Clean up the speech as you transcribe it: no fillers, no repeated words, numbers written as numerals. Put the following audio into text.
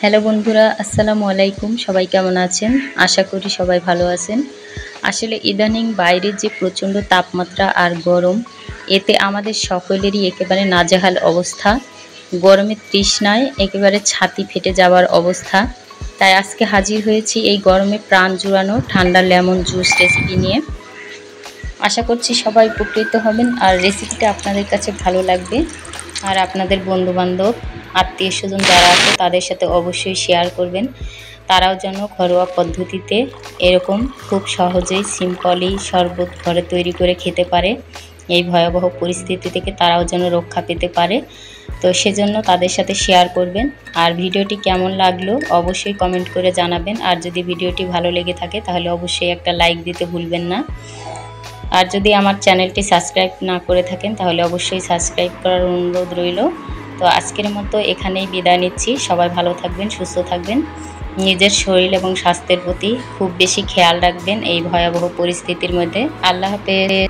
Hello বন্ধুরা, আসসালামু আলাইকুম। সবাই কেমন আছেন? আশা করি সবাই ভালো আছেন। আসলে ইদানিং বাইরের যে প্রচণ্ড তাপমাত্রা আর গরম, এতে আমাদের সকলেরই একেবারে নাজেহাল অবস্থা। গরমের তৃষ্ণায় একেবারে ছাতি ফেটে যাওয়ার অবস্থা। তাই আজকে হাজির হয়েছি এই গরমে প্রাণ জুড়ানো ঠান্ডা লেমন জুস রেসিপি নিয়ে। আশা করছি সবাই উপকৃত হবেন আর রেসিপিটা আপনাদের কাছে ভালো লাগবে। আর আপনাদের বন্ধুবান্ধব, আত্মীয়স্বজন যারা আছে তাদের সাথে অবশ্যই শেয়ার করবেন। তারাও যেন ঘরোয়া পদ্ধতিতে এরকম খুব সহজেই সিম্পলি শরবত ঘরে তৈরি করে খেতে পারে। এই ভয়াবহ পরিস্থিতি থেকে তারাও যেন রক্ষা পেতে পারে। তো সেজন্য তাদের সাথে শেয়ার করবেন। আর ভিডিওটি কেমন লাগলো অবশ্যই কমেন্ট করে জানাবেন। আর যদি ভিডিওটি ভালো লেগে থাকে তাহলে অবশ্যই একটা লাইক দিতে ভুলবেন না। আর যদি আমার চ্যানেলটি সাবস্ক্রাইব না করে থাকেন তাহলে অবশ্যই সাবস্ক্রাইব করার অনুরোধ রইল। তো আজকের মতো এখানেই বিদায় নিচ্ছি। সবাই ভালো থাকবেন, সুস্থ থাকবেন। নিজের শরীর এবং স্বাস্থ্যের প্রতি খুব বেশি খেয়াল রাখবেন এই ভয়াবহ পরিস্থিতির মধ্যে। আল্লাহ হাফেজ।